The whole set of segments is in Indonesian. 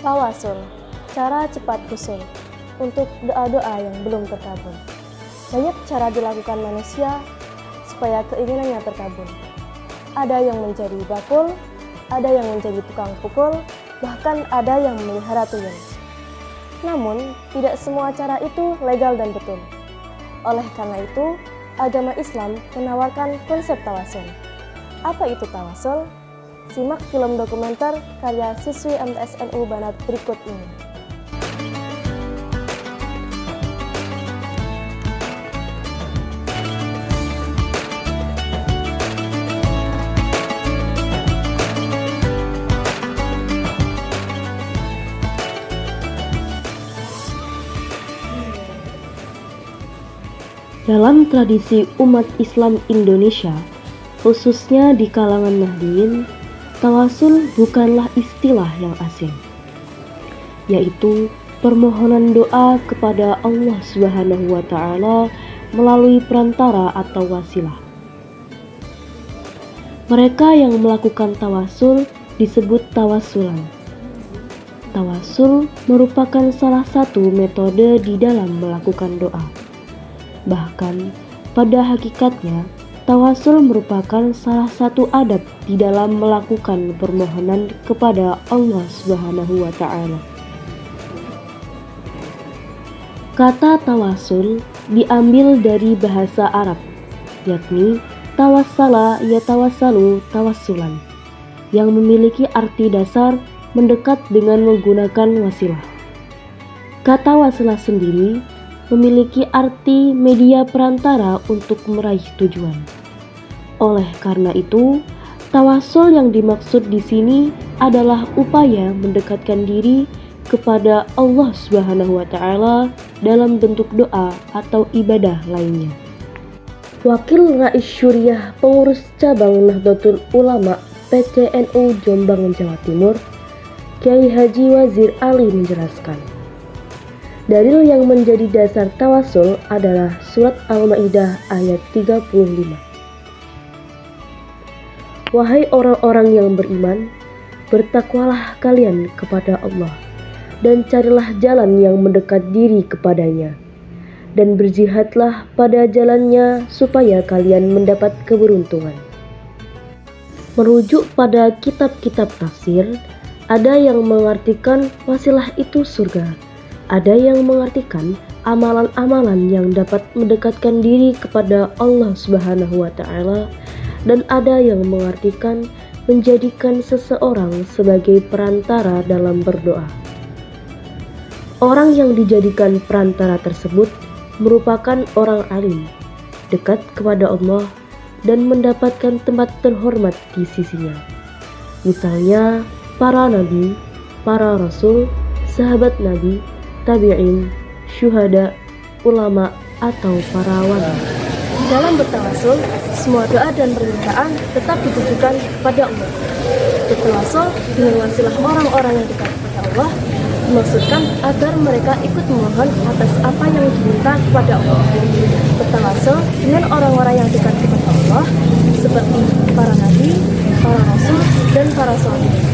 Tawasul, cara cepat husul untuk doa-doa yang belum terkabul. Banyak cara dilakukan manusia supaya keinginannya terkabul. Ada yang menjadi bakul, ada yang menjadi tukang pukul, bahkan ada yang memelihara tuyul. Namun, tidak semua cara itu legal dan betul. Oleh karena itu, agama Islam menawarkan konsep tawasul. Apa itu tawasul? Simak film dokumenter karya siswi MTSNU Banat berikut ini. Dalam tradisi umat Islam Indonesia, khususnya di kalangan Nahdliyin, tawasul bukanlah istilah yang asing, yaitu permohonan doa kepada Allah Subhanahu wa Ta'ala melalui perantara atau wasilah. Mereka yang melakukan tawasul disebut tawasulan. Tawasul merupakan salah satu metode di dalam melakukan doa. Bahkan, pada hakikatnya, tawasul merupakan salah satu adab di dalam melakukan permohonan kepada Allah Subhanahu wa Ta'ala. Kata tawasul diambil dari bahasa Arab, yakni tawassala yatawassalu tawassulan, yang memiliki arti dasar mendekat dengan menggunakan wasilah. Kata wasilah sendiri memiliki arti media perantara untuk meraih tujuan. Oleh karena itu, tawasul yang dimaksud di sini adalah upaya mendekatkan diri kepada Allah Subhanahu wa Ta'ala dalam bentuk doa atau ibadah lainnya. Wakil Rais Syuriah Pengurus Cabang Nahdlatul Ulama PCNU Jombang Jawa Timur, Kiai Haji Wazir Ali menjelaskan, dalil yang menjadi dasar tawasul adalah surat Al-Maidah ayat 35. Wahai orang-orang yang beriman, bertakwalah kalian kepada Allah, dan carilah jalan yang mendekat diri kepadanya, dan berjihadlah pada jalannya supaya kalian mendapat keberuntungan. Merujuk pada kitab-kitab tafsir, ada yang mengartikan wasilah itu surga. Ada yang mengartikan amalan-amalan yang dapat mendekatkan diri kepada Allah Subhanahu wa Ta'ala, dan ada yang mengartikan menjadikan seseorang sebagai perantara dalam berdoa. Orang yang dijadikan perantara tersebut merupakan orang alim, dekat kepada Allah, dan mendapatkan tempat terhormat di sisinya. Misalnya, para nabi, para rasul, sahabat nabi, tabi'in, syuhada, ulama, atau para wali. Dalam bertawasul, semua doa dan permintaan tetap ditujukan kepada Allah. Bertawasul dengan wasilah orang-orang yang dekat kepada Allah dimaksudkan agar mereka ikut memohon atas apa yang diminta kepada Allah. Bertawasul dengan orang-orang yang dekat kepada Allah seperti para nabi, para rasul, dan para sholihin.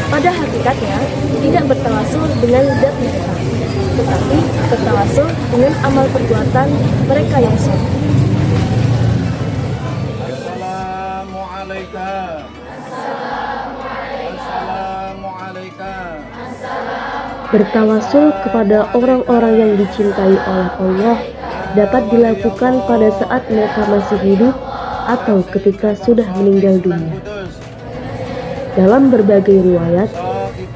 Pada hakikatnya, tidak bertawasul dengan zat mereka, tetapi bertawasul dengan amal perbuatan mereka yang soleh. Bertawasul kepada orang-orang yang dicintai oleh Allah dapat dilakukan pada saat mereka masih hidup atau ketika sudah meninggal dunia. Dalam berbagai riwayat,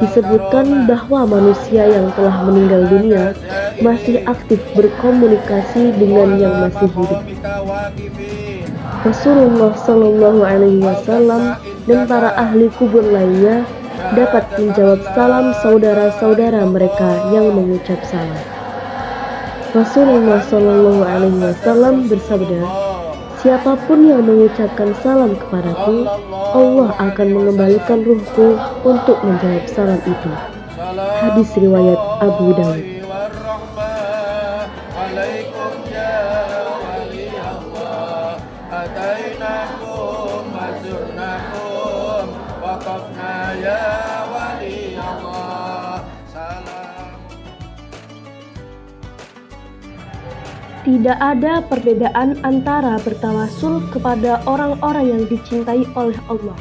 disebutkan bahwa manusia yang telah meninggal dunia masih aktif berkomunikasi dengan yang masih hidup. Rasulullah Shallallahu Alaihi Wasallam dan para ahli kubur lainnya dapat menjawab salam saudara-saudara mereka yang mengucap salam. Rasulullah Shallallahu Alaihi Wasallam bersabda, siapapun yang mengucapkan salam kepadaku, Allah akan mengembalikan ruhku untuk menjawab salam itu. Hadis riwayat Abu Dawud. وقفنا يا ولي الله Tidak ada perbedaan antara bertawasul kepada orang-orang yang dicintai oleh Allah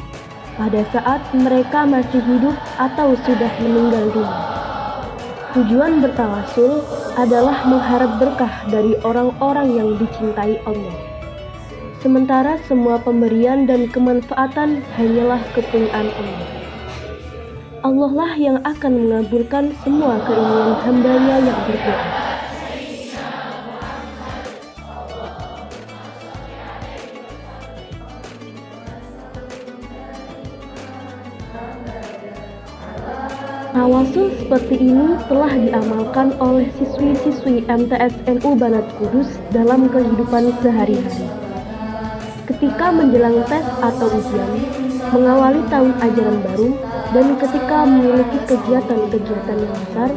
pada saat mereka masih hidup atau sudah meninggal dunia. Tujuan bertawasul adalah mengharap berkah dari orang-orang yang dicintai Allah. Sementara semua pemberian dan kemanfaatan hanyalah kepunyaan Allah. Allah lah yang akan mengabulkan semua keinginan hamba-Nya yang berdoa. Tawasul seperti ini telah diamalkan oleh siswi-siswi MTS NU Banat Kudus dalam kehidupan sehari-hari. Ketika menjelang tes atau ujian, mengawali tahun ajaran baru, dan ketika memiliki kegiatan-kegiatan yang besar,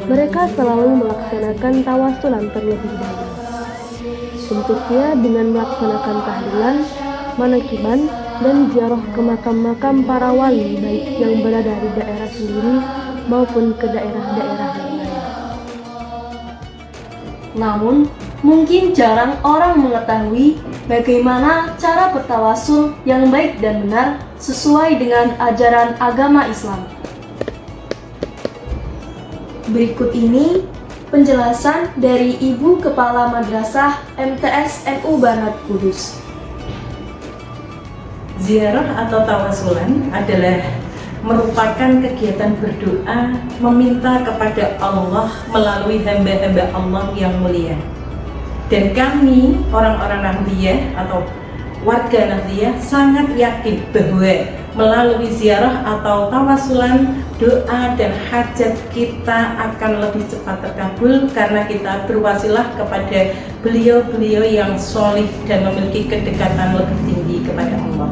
mereka selalu melaksanakan tawasulan terlebih dahulu. Bentuknya dengan melaksanakan tahlilan, manakiban, dan ziarah ke makam-makam para wali baik yang berada di daerah sendiri maupun ke daerah-daerah yang lain. Namun, mungkin jarang orang mengetahui bagaimana cara bertawasul yang baik dan benar sesuai dengan ajaran agama Islam. Berikut ini penjelasan dari Ibu Kepala Madrasah MTS NU Banat Kudus. Ziarah atau tawasulan adalah merupakan kegiatan berdoa meminta kepada Allah melalui hamba-hamba Allah yang mulia. Dan kami orang-orang Nahdliyah atau warga Nahdliyah sangat yakin bahwa melalui ziarah atau tawasulan doa dan hajat kita akan lebih cepat terkabul karena kita berwasilah kepada beliau-beliau yang sholih dan memiliki kedekatan lebih tinggi kepada Allah.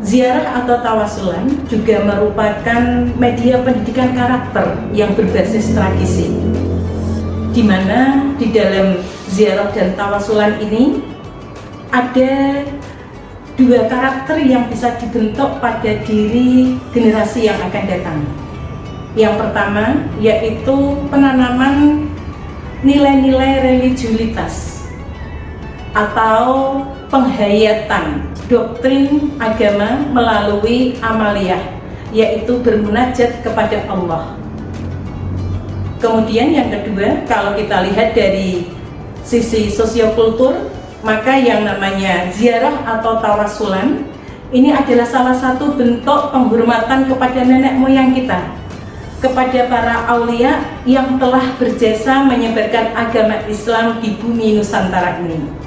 Ziarah atau tawasulan juga merupakan media pendidikan karakter yang berbasis tradisi, di mana di dalam ziarah dan tawasulan ini ada dua karakter yang bisa dibentuk pada diri generasi yang akan datang. Yang pertama yaitu penanaman nilai-nilai religiulitas atau penghayatan doktrin agama melalui amaliyah, yaitu bermunajat kepada Allah. Kemudian yang kedua, kalau kita lihat dari sisi sosiokultur, maka yang namanya ziarah atau tawasulan ini adalah salah satu bentuk penghormatan kepada nenek moyang kita, kepada para aulia yang telah berjasa menyebarkan agama Islam di bumi Nusantara ini.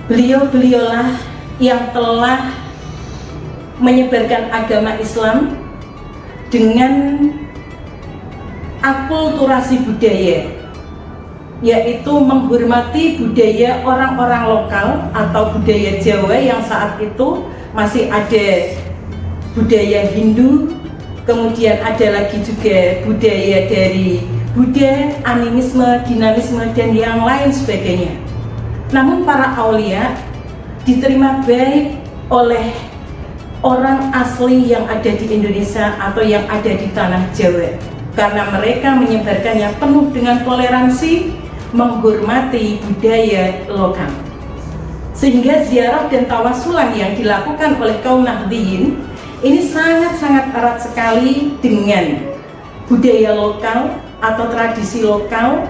Beliau-beliaulah yang telah menyebarkan agama Islam dengan akulturasi budaya, yaitu menghormati budaya orang-orang lokal atau budaya Jawa yang saat itu masih ada budaya Hindu, kemudian ada lagi juga budaya dari Buddha, animisme, dinamisme, dan yang lain sebagainya. Namun para aulia diterima baik oleh orang asli yang ada di Indonesia atau yang ada di tanah Jawa, karena mereka menyebarkannya penuh dengan toleransi, menghormati budaya lokal. Sehingga ziarah dan tawasulan yang dilakukan oleh kaum Nahdliyin ini sangat-sangat erat sekali dengan budaya lokal atau tradisi lokal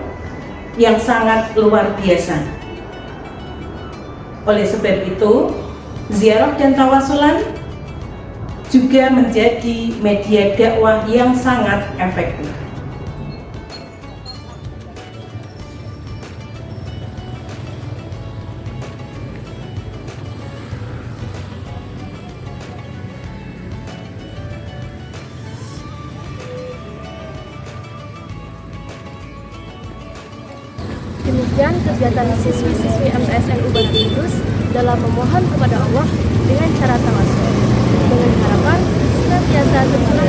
yang sangat luar biasa. Oleh sebab itu, ziarah dan tawasulan juga menjadi media dakwah yang sangat efektif. Demikian kegiatan siswi-siswi MTS NU Banat Kudus dalam memohon kepada Allah dengan cara tawasul, dengan harapan senantiasa tercurah